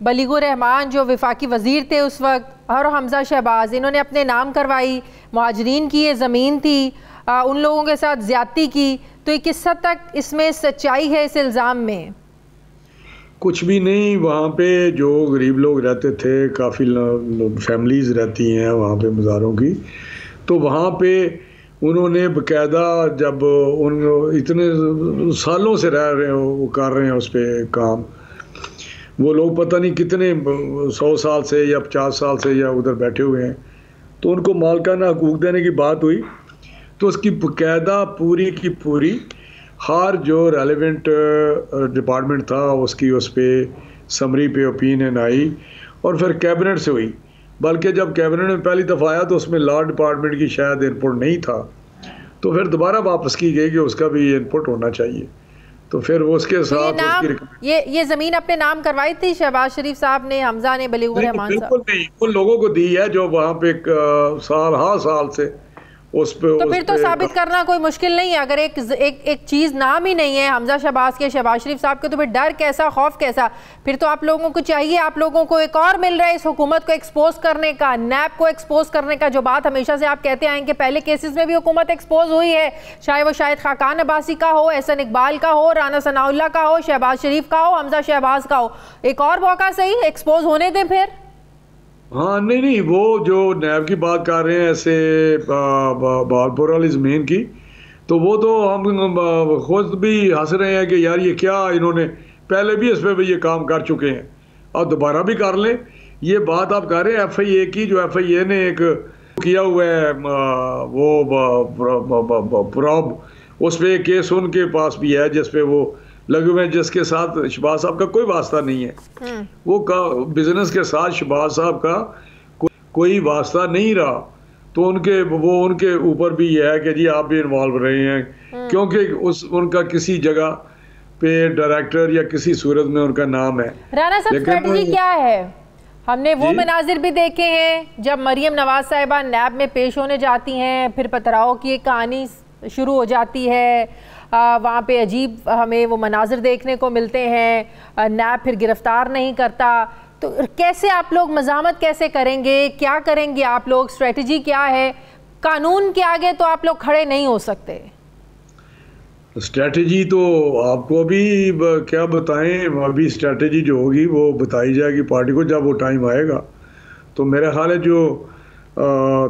बलीगुर रहमान जो वफाकी वज़ीर थे उस वक्त, और हमज़ा शहबाज, इन्होंने अपने नाम करवाई, मुहाजिरीन की ये ज़मीन थी, उन लोगों के साथ ज़्यादती की। तो ये किस हद तक इसमें सच्चाई है इस इल्ज़ाम में? कुछ भी नहीं। वहाँ पे जो गरीब लोग रहते थे, काफ़ी फैमिलीज़ रहती हैं वहाँ पे मज़ारों की, तो वहाँ पे उन्होंने बाकायदा, जब उन इतने सालों से रह रहे हो, वो कर रहे हैं उस पर काम, वो लोग पता नहीं कितने 100 साल से या 50 साल से या उधर बैठे हुए हैं, तो उनको मालिकाना हकूक़ देने की बात हुई तो उसकी बाकायदा पूरी की पूरी हर जो रेलेवेंट डिपार्टमेंट था उसकी उस पर समरी पे ओपिनियन आई और फिर कैबिनेट से हुई। बल्कि जब कैबिनेट में पहली दफ़ा आया तो उसमें लॉ डिपार्टमेंट की शायद इनपुट नहीं था, तो फिर दोबारा वापस की गई कि उसका भी इनपुट होना चाहिए। तो फिर वो उसके साथ ये ज़मीन अपने नाम करवाई थी शहबाज शरीफ साहब ने, हमजा ने, बलीगुर रहमान साहब? बिल्कुल नहीं, उन लोगों को दी है जो वहाँ पे साल से उस पे। तो फिर तो साबित करना कोई मुश्किल नहीं है। अगर एक चीज़ नाम ही नहीं है हमजा शहबाज के, शहबाज शरीफ साहब के, तो फिर डर कैसा, खौफ कैसा? फिर तो आप लोगों को चाहिए, आप लोगों को एक और मिल रहा है इस हुकूमत को एक्सपोज करने का, नैब को एक्सपोज करने का, जो बात हमेशा से आप कहते आएंगे। पहले केसेस में भी हुकूमत एक्सपोज हुई है, चाहे वो शाहिद खाकान अब्बासी का हो, एहसन इकबाल का हो, राना सनाउल्लाह का हो, शहबाज शरीफ का हो, हमजा शहबाज का हो। एक और मौका सही, एक्सपोज होने दें फिर। हाँ नहीं, वो जो नैब की बात कर रहे हैं ऐसे बालपुर वाली ज़मीन की, तो वो तो हम खुद भी हंस रहे हैं कि यार ये क्या, इन्होंने पहले भी इस पर भी ये काम कर चुके हैं और दोबारा भी कर लें। ये बात आप कर रहे हैं FIA की, जो FIA ने एक किया हुआ है वो प्रॉब, उस पर केस उनके पास भी है जिस पे वो लगे हुए हैं, जिसके साथ शहबाज साहब का कोई वास्ता नहीं है। वो बिजनेस के साथ शहबाज साहब का कोई वास्ता नहीं रहा, तो उनके ऊपर भी यह है कि जी आप भी इन्वॉल्व रहे हैं, क्योंकि उनका किसी जगह पे डायरेक्टर या किसी सूरत में उनका नाम है। राना साहब, स्ट्रेटजी क्या है? हमने वो मनाजिर भी देखे हैं जब मरियम नवाज साहिबा नैब में पेश होने जाती हैं, फिर पथराव की एक कहानी शुरू हो जाती है, वहाँ पे अजीब हमें वो मनाजिर देखने को मिलते हैं, नैब फिर गिरफ्तार नहीं करता। तो कैसे आप लोग मज़ामत कैसे करेंगे, क्या करेंगे आप लोग, स्ट्रेटजी क्या है? कानून के आगे तो आप लोग खड़े नहीं हो सकते। स्ट्रेटजी तो आपको अभी क्या बताएं, अभी स्ट्रेटजी जो होगी वो बताई जाएगी पार्टी को जब वो टाइम आएगा। तो मेरा ख्याल है जो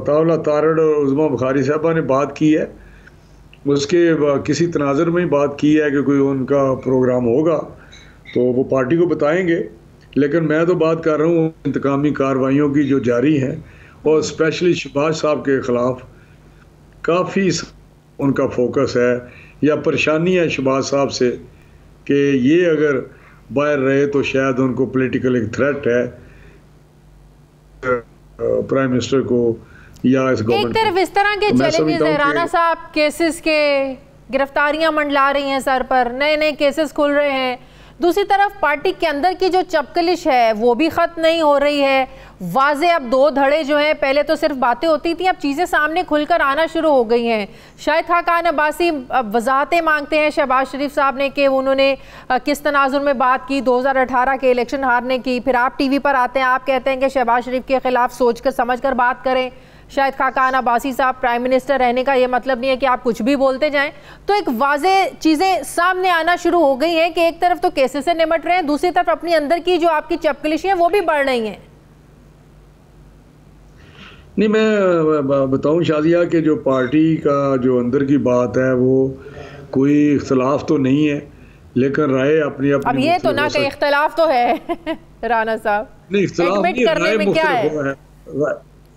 तावला तारड़ और उज़मा बुखारी साहबा ने बात की है, उसके किसी तनाज़ुर में ही बात की है कि कोई उनका प्रोग्राम होगा तो वो पार्टी को बताएंगे। लेकिन मैं तो बात कर रहा हूँ इंतकामी कार्रवाइयों की जो जारी हैं, और स्पेशली शहबाज साहब के ख़िलाफ़ काफ़ी उनका फोकस है या परेशानी है शहबाज साहब से कि ये अगर बाहर रहे तो शायद उनको पॉलिटिकल एक थ्रेट है प्राइम मिनिस्टर को या इस गवर्नमेंट। एक तरफ इस तरह के चैलेंजेस है राना साहब, केसेस के गिरफ्तारियां मंडला रही हैं सर पर, नए नए केसेस खुल रहे हैं। दूसरी तरफ पार्टी के अंदर की जो चपकलिश है वो भी ख़त्म नहीं हो रही है। वाज़े अब दो धड़े जो हैं, पहले तो सिर्फ बातें होती थी, अब चीज़ें सामने खुलकर आना शुरू हो गई हैं। शाहिद खाकान अब्बासी अब वजाहतें मांगते हैं शहबाज शरीफ साहब ने कि उन्होंने किस तनाजुर में बात की 2018 के इलेक्शन हारने की। फिर आप TV पर आते हैं, आप कहते हैं कि शहबाज शरीफ के ख़िलाफ़ सोच कर समझ कर बात करें। शाहिद खाकान अब्बासी साहब, प्राइम मिनिस्टर रहने का ये मतलब नहीं है कि आप कुछ भी बोलते जाएं। तो एक वाज़े चीज़ें सामने आना शुरू हो गई हैं कि एक तरफ तो केसेस से निपट रहे हैं, दूसरी तरफ अपनी अंदर की जो आपकी चपकलिश है वो भी बढ़ रही हैं। नहीं, मैं बताऊं शादिया कि जो पार्टी का जो अंदर की बात है वो कोई इख्तलाफ तो नहीं है, लेकिन राय अपनी अपनी। अब ये तो ना कि इख्तलाफ तो है राना साहब, नहीं इख्तलाफ नहीं, राय मुख्तलिफ है,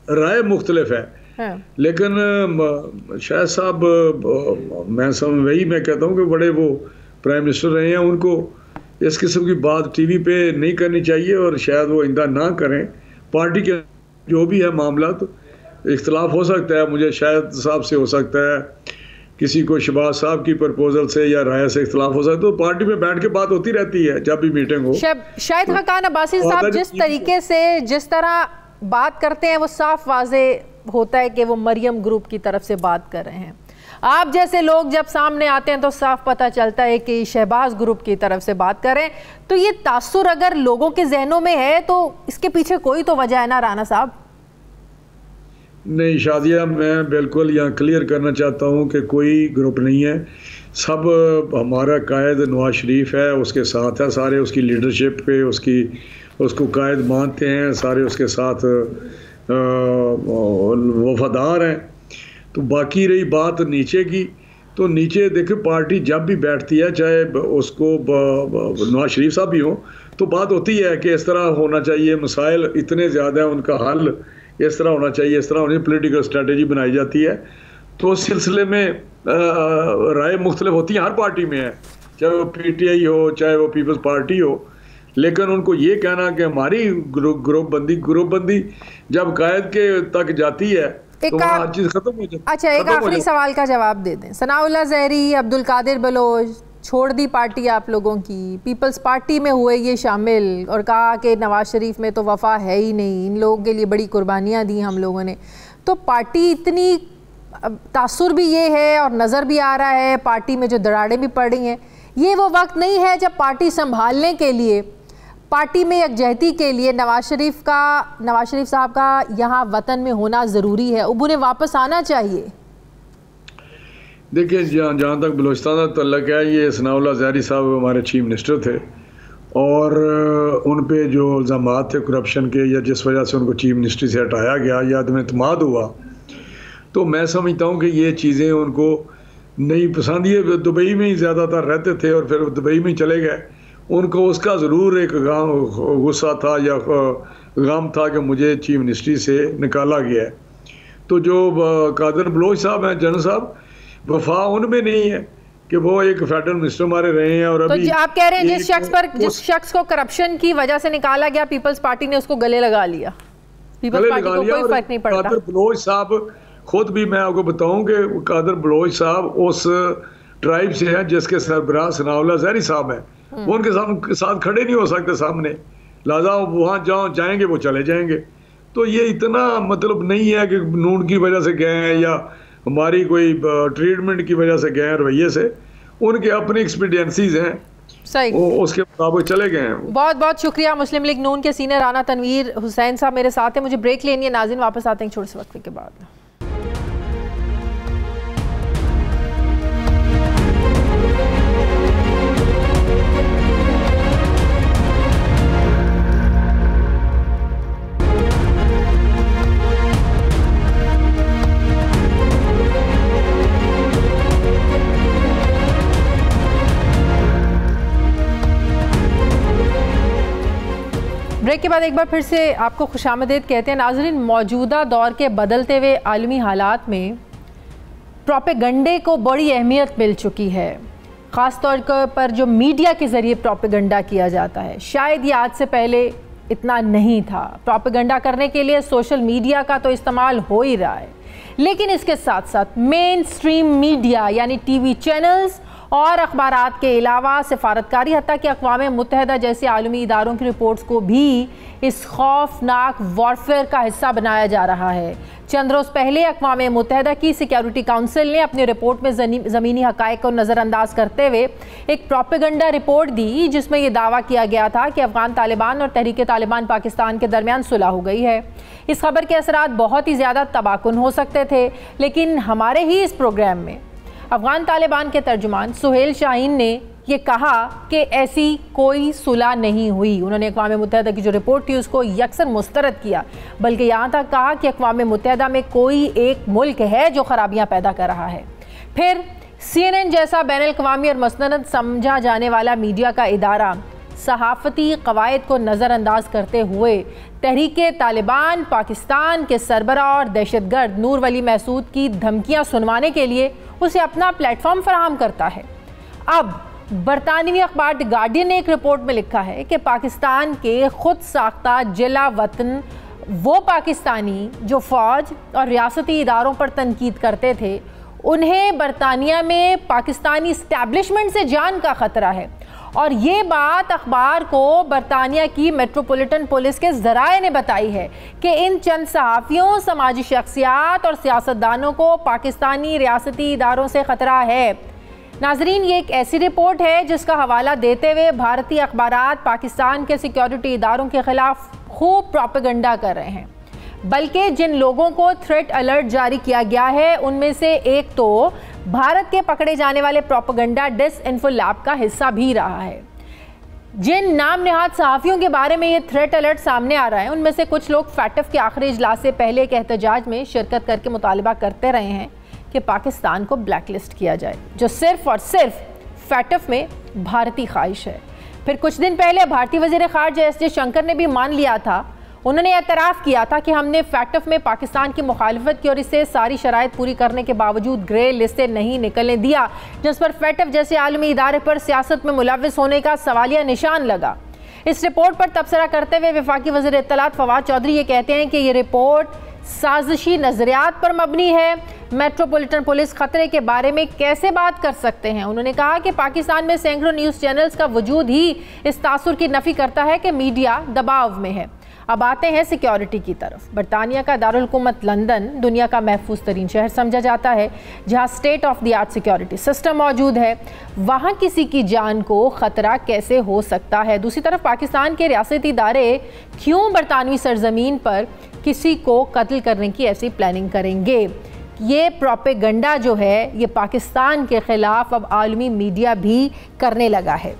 राय मुख्तलिफ है। हाँ। लेकिन शायद साहब वही मैं कहता हूँ कि बड़े वो प्राइम मिनिस्टर रहे हैं, उनको इस किस्म की बात TV पे नहीं करनी चाहिए और शायद वो आइंदा ना करें। पार्टी के जो भी है मामला, तो इख्तलाफ हो सकता है, मुझे शायद साहब से हो सकता है, किसी को शहबाज साहब की प्रपोजल से या राय से इख्तलाफ हो सकता है, तो पार्टी में बैठ के बात होती रहती है जब भी मीटिंग हो। शाहिद खाकान अब्बासी साहब जिस तरीके से जिस तरह बात करते हैं वो साफ वाजे होता है कि वो मरियम ग्रुप की तरफ से बात कर रहे हैं। आप जैसे लोग जब सामने आते हैं तो साफ पता चलता है कि शहबाज ग्रुप की तरफ से बात करें, तो ये तासुर अगर लोगों के जहनों में है तो इसके पीछे कोई तो वजह है ना राना साहब? नहीं शादिया, मैं बिल्कुल यहाँ क्लियर करना चाहता हूँ कि कोई ग्रुप नहीं है। सब हमारा कायद नवाज शरीफ है, उसके साथ है, सारे उसकी लीडरशिप पे उसको कायद मानते हैं, सारे उसके साथ वफादार हैं। तो बाकी रही बात नीचे की, तो नीचे देखो पार्टी जब भी बैठती है, चाहे उसको नवाज शरीफ साहब भी हो, तो बात होती है कि इस तरह होना चाहिए, मसाइल इतने ज़्यादा हैं, उनका हल इस तरह होना चाहिए, इस तरह होनी, पॉलिटिकल स्ट्रेटजी बनाई जाती है। तो उस सिलसिले में राय मुख्तलिफ होती है, हर पार्टी में है, चाहे वो PTI हो, चाहे वो पीपल्स पार्टी हो। लेकिन उनको ये कहना कि हमारी ग्रुप बंदी जब कायद के तक जाती है तो हर चीज़ खत्म हो जाती है। अच्छा, एक आखिरी सवाल का जवाब दे दें। सनाउल्लाह ज़हरी, अब्दुल कादिर बलोच छोड़ दी पार्टी आप लोगों की, पीपल्स पार्टी में हुए ये शामिल और कहा कि नवाज शरीफ में तो वफा है ही नहीं, इन लोगों के लिए बड़ी कुर्बानियाँ दी हम लोगों ने। तो पार्टी इतनी तासुर भी ये है और नज़र भी आ रहा है, पार्टी में जो दरारें भी पड़ रही हैं, ये वो वक्त नहीं है जब पार्टी संभालने के लिए, पार्टी में यकजहती के लिए नवाज शरीफ साहब का यहाँ वतन में होना ज़रूरी है, अब उन्हें वापस आना चाहिए? देखिए, जहाँ तक बलोचिस्तान का तल्लक है, ये सनाउल्लाह ज़हरी साहब हमारे चीफ मिनिस्टर थे और उन पे जो इल्ज़ामात थे करप्शन के, या जिस वजह से उनको चीफ मिनिस्ट्री से हटाया गया या अदम एतमाद हुआ, तो मैं समझता हूँ कि ये चीज़ें उनको नहीं पसंद। ये दुबई में ही ज़्यादातर रहते थे और फिर दुबई में ही चले गए। उनको उसका ज़रूर एक गुस्सा था या गम था कि मुझे चीफ मिनिस्ट्री से निकाला गया है। तो जो कादिर बलोच साहब हैं, जनरल साहब, वफा उनमें नहीं है कि वो एक फेडरल मिनिस्टर हमारे रहे हैं। और अभी तो आप कह रहे हैं जिस शख्स को करप्शन की वजह से निकाला गया, पीपल्स पार्टी ने उसको गले लगा लिया, पीपल्स पार्टी को कोई फर्क नहीं पड़ता। कादिर बलोच साहब खुद भी, मैं आपको बताऊं कि कादिर बलोच साहब उस ट्राइब से हैं जिसके सरबराह सनाउल्लाह ज़हरी साहब हैं, वो उनके साथ खड़े नहीं हो सकते सामने, लिहाजा वहाँ जाएंगे वो चले जाएंगे। तो ये इतना मतलब नहीं है कि नून की वजह से गए हैं या हमारी कोई ट्रीटमेंट की वजह से गए हैं, रवैये से, उनके अपनी एक्सपीडियंसीज हैं, सही, उसके मुताबिक चले गए हैं। बहुत बहुत शुक्रिया। मुस्लिम लीग नून के सीनियर राना तनवीर हुसैन साहब मेरे साथ हैं। मुझे ब्रेक लेनी है नाज़रीन, वापस आते हैं छोटे से वक्त के बाद। ब्रेक के बाद एक बार फिर से आपको खुशामदीद कहते हैं नाज़रीन। मौजूदा दौर के बदलते हुए आलमी हालात में प्रोपेगंडे को बड़ी अहमियत मिल चुकी है, ख़ास तौर पर जो मीडिया के ज़रिए प्रोपेगंडा किया जाता है। शायद ये आज से पहले इतना नहीं था। प्रोपेगंडा करने के लिए सोशल मीडिया का तो इस्तेमाल हो ही रहा है, लेकिन इसके साथ साथ मेन स्ट्रीम मीडिया यानी TV चैनल्स और अखबारात के अलावा सिफारतकारी, हत्ता कि अक़वाम मुत्तहिदा जैसे आलमी इदारों की रिपोर्ट्स को भी इस खौफनाक वॉरफेयर का हिस्सा बनाया जा रहा है। चंद रोज़ पहले अक़वाम मुत्तहिदा की सिक्योरिटी काउंसिल ने अपनी रिपोर्ट में ज़मीनी हक़ाइक़ को नज़रअंदाज करते हुए एक प्रोपेगंडा रिपोर्ट दी, जिसमें यह दावा किया गया था कि अफ़गान तालिबान और तहरीक तालिबान पाकिस्तान के दरमियान सुलह हो गई है। इस खबर के असरात बहुत ही ज़्यादा तबाकुन हो सकते थे, लेकिन हमारे ही इस प्रोग्राम में अफ़गान तालिबान के तर्जुमान सुहेल शाहीन ने ये कहा कि ऐसी कोई सुलह नहीं हुई। उन्होंने अक़वाम मुत्तहिदा की जो रिपोर्ट थी उसको यकसर मुस्तरद किया, बल्कि यहाँ तक कहा कि अक़वाम मुत्तहिदा में कोई एक मुल्क है जो खराबियाँ पैदा कर रहा है। फिर CNN जैसा बैनुल-अक़वामी और मसनद समझा जाने वाला मीडिया का इदारा सहाफ़ती क़वायद को नज़रअंदाज करते हुए तहरीक तालिबान पाकिस्तान के सरबराह और दहशतगर्द नूर वली महसूद की धमकियाँ सुनवाने के लिए उसे अपना प्लेटफॉर्म फराहम करता है। अब बरतानवी अखबार द गार्डियन ने एक रिपोर्ट में लिखा है कि पाकिस्तान के खुद साख्ता जिला वतन वो पाकिस्तानी जो फ़ौज और रियासती इदारों पर तनकीद करते थे, उन्हें बरतानिया में पाकिस्तानी इस्टेब्लिशमेंट से जान का ख़तरा है और ये बात अखबार को बरतानिया की मेट्रोपॉलिटन पुलिस के ज़राए ने बताई है कि इन चंद सहाफ़ियों, समाजी शख्सियात और सियासतदानों को पाकिस्तानी रियासती इदारों से ख़तरा है। नाजरीन, ये एक ऐसी रिपोर्ट है जिसका हवाला देते हुए भारतीय अखबारात पाकिस्तान के सिक्योरिटी इदारों के ख़िलाफ़ खूब प्रोपेगेंडा कर रहे हैं। बल्कि जिन लोगों को थ्रेट अलर्ट जारी किया गया है उनमें से एक तो भारत के पकड़े जाने वाले प्रोपेगेंडा डिसइंफो लैब का हिस्सा भी रहा है। जिन नाम नेहाद सहाफ़ियों के बारे में ये थ्रेट अलर्ट सामने आ रहा है उनमें से कुछ लोग फैटफ के आखिरी इजलास से पहले एक एहतजाज में शिरकत करके मुतालबा करते रहे हैं कि पाकिस्तान को ब्लैकलिस्ट किया जाए, जो सिर्फ और सिर्फ फैटफ में भारतीय ख्वाहिश है। फिर कुछ दिन पहले भारतीय वज़ीर ख़ारजा एस जयशंकर ने भी मान लिया था, उन्होंने एतराफ़ किया था कि हमने फैटफ में पाकिस्तान की मुखालफत की और इसे सारी शराइत पूरी करने के बावजूद ग्रे लिस्ट से नहीं निकलने दिया, जिस पर फैटफ जैसे आलमी इदारे पर सियासत में मुलव्विस होने का सवालिया निशान लगा। इस रिपोर्ट पर तबसरा करते हुए वफाकी वज़ीर इत्तलात फवाद चौधरी ये कहते हैं कि ये रिपोर्ट साजिशी नज़रियात पर मबनी है। मेट्रोपॉलिटन पुलिस खतरे के बारे में कैसे बात कर सकते हैं? उन्होंने कहा कि पाकिस्तान में सैकड़ों न्यूज़ चैनल्स का वजूद ही इस तासुर की नफ़ी करता है कि मीडिया दबाव में है। अब आते हैं सिक्योरिटी की तरफ। बरतानिया का दारुल हुकूमत लंदन दुनिया का महफूज तरीन शहर समझा जाता है, जहाँ state of the art security system मौजूद है। वहाँ किसी की जान को ख़तरा कैसे हो सकता है? दूसरी तरफ पाकिस्तान के रियासती इदारे क्यों बरतानवी सरजमीन पर किसी को कत्ल करने की ऐसी प्लानिंग करेंगे? ये प्रोपेगेंडा जो है ये पाकिस्तान के ख़िलाफ़ अब आलमी मीडिया भी करने लगा है।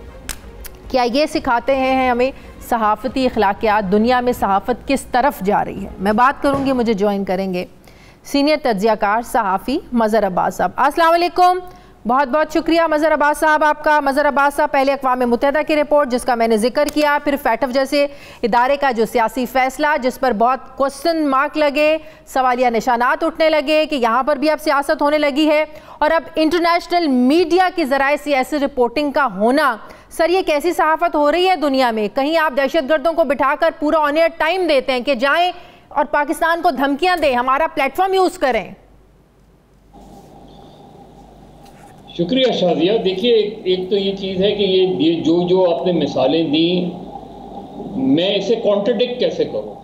क्या ये सिखाते हैं हमें सहाफ़ती अखलाकियात, दुनिया में सहाफ़त किस तरफ जा रही है? मैं बात करूँगी, मुझे ज्वाइन करेंगे सीनियर तज्ज़ियाकार सहाफ़ी मज़हर अब्बास साहब। अस्सलाम वालेकुम, बहुत बहुत शुक्रिया मज़हर अब्बास साहब आपका। मज़हर अब्बास साहब, पहले अक़वाम मुत्तहिदा की रिपोर्ट जिसका मैंने जिक्र किया, फिर फैटफ जैसे इदारे का जो सियासी फ़ैसला जिस पर बहुत क्वेश्चन मार्क लगे, सवालिया निशानात उठने लगे कि यहाँ पर भी अब सियासत होने लगी है, और अब इंटरनेशनल मीडिया के ज़राए से ऐसी रिपोर्टिंग का होना। सर, ये कैसी सहाफ़त हो रही है दुनिया में? कहीं आप दहशतगर्दों को बिठाकर पूरा ऑन एयर टाइम देते हैं कि जाएं और पाकिस्तान को धमकियां दें, हमारा प्लेटफॉर्म यूज़ करें। शुक्रिया शाजिया। देखिए, एक तो ये चीज़ है कि ये जो आपने मिसालें दी, मैं इसे कॉन्ट्रडिक्ट कैसे करूं?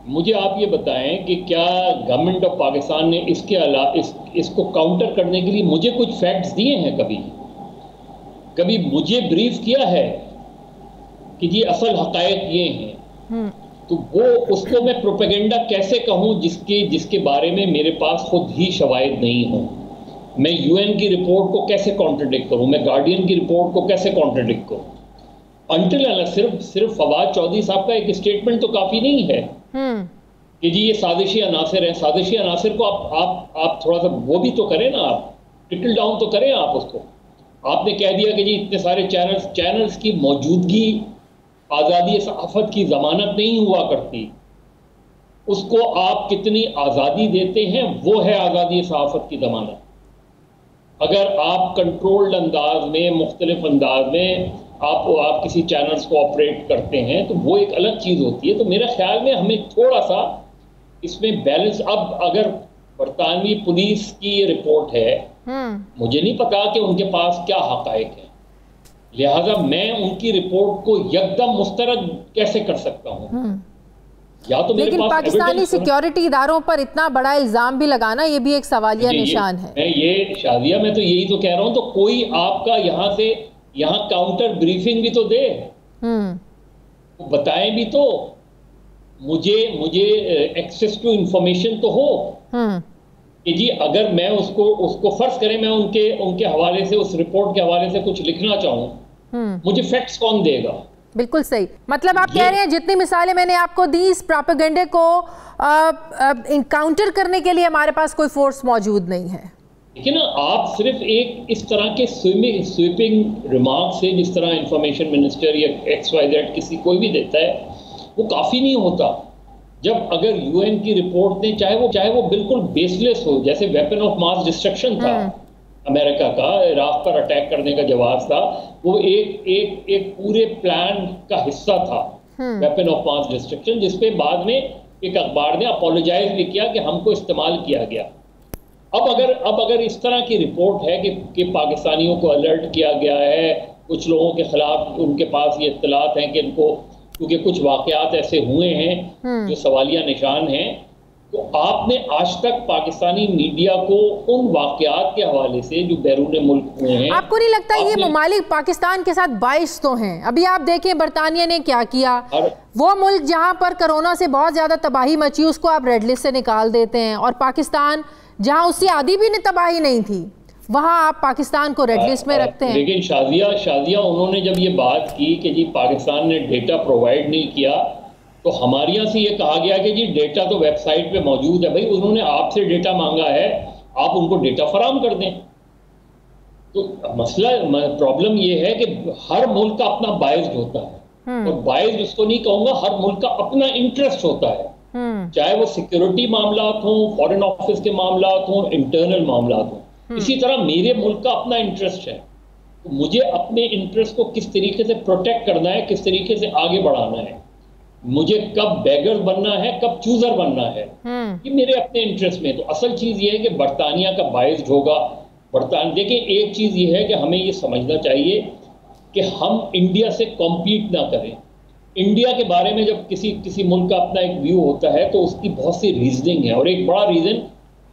मुझे आप ये बताएं कि क्या गवर्नमेंट ऑफ पाकिस्तान ने इसके अलावा इसको काउंटर करने के लिए मुझे कुछ फैक्ट्स दिए हैं? कभी मुझे ब्रीफ किया है कि ये असल हकायक ये हैं? तो वो उसको मैं प्रोपेगेंडा कैसे कहूँ जिसके बारे में मेरे पास खुद ही शवाहिद नहीं हो? मैं यूएन की रिपोर्ट को कैसे कॉन्ट्रडिक्ट करूँ? मैं गार्डियन की रिपोर्ट को कैसे कॉन्ट्रडिक्ट करूँ? अंटिल सिर्फ फवाद चौधरी साहब का एक स्टेटमेंट तो काफ़ी नहीं है कि जी ये साजिशी अनासिर है। साजिशी अनासिर को आप थोड़ा सा वो भी तो करें ना, आप ट्रिकल डाउन तो करें आप उसको। आपने कह दिया कि जी इतने सारे चैनल्स की मौजूदगी आज़ादी सहाफ़त की ज़मानत नहीं हुआ करती, उसको आप कितनी आज़ादी देते हैं वो है आज़ादी सहाफ़त की ज़मानत। अगर आप कंट्रोल्ड अंदाज में, मुख्तलिफ अंदाज में आप किसी चैनल्स को ऑपरेट करते हैं तो वो एक अलग चीज़ होती है। तो मेरे ख्याल में हमें थोड़ा सा इसमें बैलेंस, अब अगर बरतानवी पुलिस की ये रिपोर्ट है, मुझे नहीं पता कि उनके पास क्या हकायक है, लिहाजा मैं उनकी रिपोर्ट को यकदम मुस्तरद कैसे कर सकता हूँ? या तो लेकिन पाकिस्तानी सिक्योरिटी इदारों पर इतना बड़ा इल्जाम भी लगाना ये भी एक सवालिया निशान है। शादिया मैं तो यही तो कह रहा हूँ, तो कोई आपका यहाँ काउंटर ब्रीफिंग भी तो दे, बताएं भी तो, मुझे एक्सेस टू इंफॉर्मेशन तो हो कि जी अगर मैं उसको फर्ज करें मैं उनके हवाले से, उस रिपोर्ट के हवाले से कुछ लिखना चाहूँ, मुझे फैक्ट्स कौन देगा? बिल्कुल सही। मतलब आप कह रहे हैं जितनी मिसालें मैंने आपको दी, इस प्रोपेगेंडे को काउंटर करने के लिए हमारे पास कोई फोर्स मौजूद नहीं है। देखिए ना, आप सिर्फ एक इस तरह के स्वीपिंग रिमार्क से, जिस तरह इंफॉर्मेशन मिनिस्टर या XYZ किसी कोई भी देता है, वो काफ़ी नहीं होता। जब अगर यूएन की रिपोर्ट ने, चाहे वो बिल्कुल बेसलेस हो, जैसे वेपन ऑफ मास डिस्ट्रक्शन था अमेरिका का, इराक पर अटैक करने का जवाब था, वो एक पूरे प्लान का हिस्सा था वेपन ऑफ मास डिस्ट्रक्शन, जिसपे बाद में एक अखबार ने अपोलोजाइज भी किया कि हमको इस्तेमाल किया गया। अब अगर इस तरह की रिपोर्ट है कि पाकिस्तानियों को अलर्ट किया गया है कुछ लोगों के खिलाफ उनके पास ये इत्तलात हैं कि इनको, क्योंकि कुछ वाक़यात ऐसे हुए हैं जो सवालिया निशान हैं, तो आपने आज तक पाकिस्तानी मीडिया को उन वाक़यात के हवाले से जो बैरून मुल्क हुए हैं, आपको नहीं लगता ये ममालिक पाकिस्तान के साथ बाइस तो हैं? अभी आप देखें बरतानिया ने क्या किया, वो मुल्क जहां पर कोरोना से बहुत ज्यादा तबाही मची उसको आप रेड लिस्ट से निकाल देते हैं, और पाकिस्तान जहां उससे आधी भी तबाही नहीं थी वहां आप पाकिस्तान को रेड लिस्ट में रखते हैं। लेकिन शादिया उन्होंने जब ये बात की कि जी पाकिस्तान ने डेटा प्रोवाइड नहीं किया, तो हमारे यहाँ से ये कहा गया कि जी डेटा तो वेबसाइट पे मौजूद है। भाई उन्होंने आपसे डेटा मांगा है, आप उनको डेटा फराहम कर दें। तो मसला प्रॉब्लम ये है कि हर मुल्क का अपना बायस्ड होता है, और बायस्ड उसको नहीं कहूँगा, हर मुल्क का अपना इंटरेस्ट होता है, चाहे वो सिक्योरिटी मामलात हों, फॉरेन ऑफिस के मामलात हों, इंटरनल मामलात हों। इसी तरह मेरे मुल्क का अपना इंटरेस्ट है, तो मुझे अपने इंटरेस्ट को किस तरीके से प्रोटेक्ट करना है, किस तरीके से आगे बढ़ाना है, मुझे कब बैगर बनना है, कब चूजर बनना है, ये मेरे अपने इंटरेस्ट में। तो असल चीज ये है कि बरतानिया का बायस्ड होगा। देखिए एक चीज ये है कि हमें ये समझना चाहिए कि हम इंडिया से कॉम्पीट ना करें। इंडिया के बारे में जब किसी मुल्क का अपना एक व्यू होता है तो उसकी बहुत सी रीजनिंग है, और एक बड़ा रीजन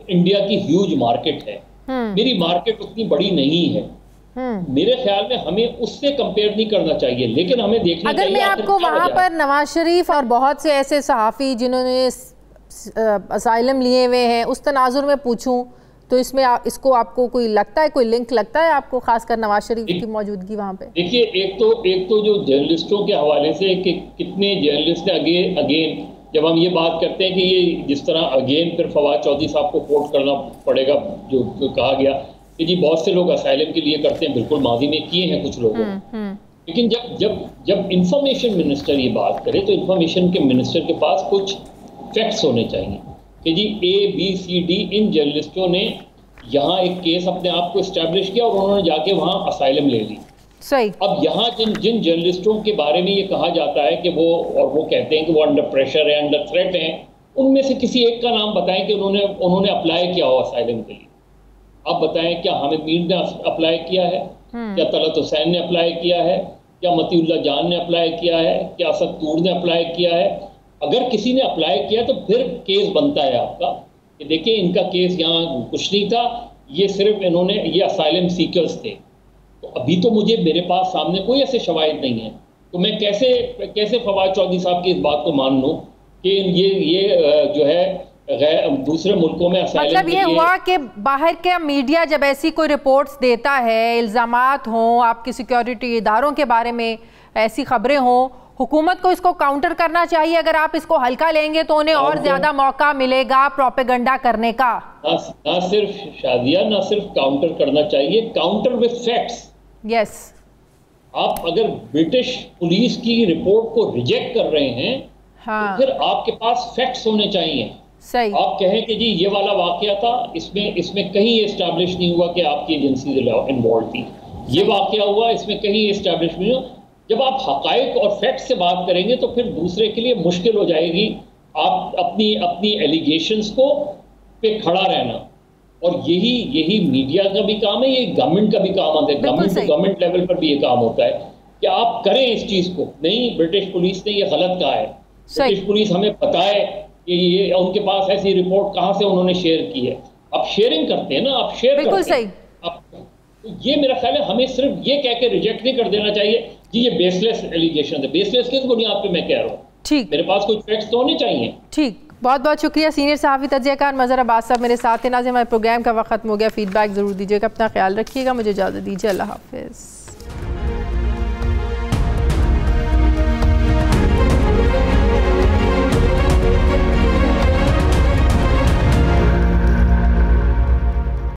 इंडिया की ह्यूज मार्केट है। मेरी मार्केट उतनी बड़ी नहीं है, मेरे ख्याल में हमें उससे कंपेयर नहीं करना चाहिए, लेकिन हमें देखना चाहिए। अगर मैं आपको वहां पर नवाज शरीफ और बहुत से ऐसे सहाफ़ी जिन्होंने असाइलम लिए हुए हैं उस तनाजुर में पूछूं, तो इसमें इसको आपको कोई लगता है, कोई लिंक लगता है आपको, खासकर नवाज शरीफ की मौजूदगी वहां पे? देखिए एक तो जो जर्नलिस्टों के हवाले से कि कितने जर्नलिस्ट ने अगेन जब हम ये बात करते हैं कि ये जिस तरह अगेन फिर फवाद चौधरी साहब को कोट करना पड़ेगा, जो कहा गया कि जी बहुत से लोग असाइलम के लिए करते हैं, बिल्कुल माजी में किए हैं कुछ लोगों ने, लेकिन जब इंफॉर्मेशन मिनिस्टर ये बात करे तो इंफॉर्मेशन के मिनिस्टर के पास कुछ फैक्ट्स होने चाहिए कि जी ABCD इन जर्नलिस्टों ने यहाँ एक केस अपने आप को इस्टेब्लिश किया और उन्होंने जाके वहाँ असाइलम ले ली। सही। अब यहाँ जिन जर्नलिस्टों के बारे में ये कहा जाता है कि वो कहते हैं कि वो अंडर प्रेशर है, अंडर थ्रेट हैं, उनमें से किसी एक का नाम बताएं कि उन्होंने अप्लाई किया हो असाइलम के लिए। आप बताएं, क्या हामिद मीर ने अप्लाई किया है, क्या तलत हुसैन ने अप्लाई किया है, क्या मतीउल्लाह जान ने अप्लाई किया है, क्या असद तूर ने अप्लाई किया है? अगर किसी ने अप्लाई किया तो फिर केस बनता है आपका कि देखिए इनका केस यहाँ कुछ नहीं था, ये सिर्फ ये असाइलम सीकर्स थे। तो अभी तो मेरे पास सामने कोई ऐसे शवाहिद नहीं है, तो मैं कैसे फवाद चौधरी साहब की इस बात को मान लूँ कि ये जो है दूसरे मुल्कों में असाइलम। मतलब ये हुआ कि बाहर के मीडिया जब ऐसी कोई रिपोर्ट्स देता है, इल्ज़ामात हों आपके सिक्योरिटी इदारों के बारे में, ऐसी खबरें हों, हुकूमत को इसको काउंटर करना चाहिए। अगर आप इसको हल्का लेंगे तो उन्हें और ज्यादा मौका मिलेगा प्रोपेगेंडा करने का। ना सिर्फ शादिया, ना सिर्फ काउंटर करना चाहिए, काउंटर विद फैक्ट्स। यस। आप अगर ब्रिटिश पुलिस की रिपोर्ट को रिजेक्ट कर रहे हैं, हाँ, तो फिर आपके पास फैक्ट्स होने चाहिए। सही। आप कहें कि जी ये वाला वाकया था, इसमें कहीं एस्टैब्लिश नहीं हुआ कि आपकी एजेंसी इन्वॉल्व थी, ये वाकया हुआ, इसमें कहीं एस्टैब्लिश नहीं हुआ। जब आप हकाइक और फैक्ट से बात करेंगे तो फिर दूसरे के लिए मुश्किल हो जाएगी आप अपनी एलिगेशंस को पे खड़ा रहना। और यही मीडिया का भी काम है, ये गवर्नमेंट का भी काम आता है। गवर्नमेंट लेवल पर भी ये काम होता है कि आप करें इस चीज को। नहीं, ब्रिटिश पुलिस ने ये गलत कहा है, ब्रिटिश पुलिस हमें बताए कि ये उनके पास ऐसी रिपोर्ट कहाँ से उन्होंने शेयर की है। आप शेयरिंग करते हैं ना, आप शेयर करते हैं। तो ये मेरा ख्याल है हमें सिर्फ ये कह के रिजेक्ट नहीं कर देना चाहिए जी ये बेसलेस एलिगेशन है। बेसलेस किस बुनियाद पे मैं कह रहा हूँ? ठीक, मेरे पास कुछ फैक्ट्स तो होने चाहिए। ठीक, बहुत बहुत शुक्रिया सीनियर सहाफ़ी तज्ज़ियाकार मज़हर अब्बास साहब मेरे साथ हैं। नाज़रीन, हमारे प्रोग्राम का वक्त खत्म हो गया, फीडबैक ज़रूर दीजिएगा, अपना ख्याल रखिएगा, मुझे इजाज़त दीजिए, अल्लाह हाफ़िज़।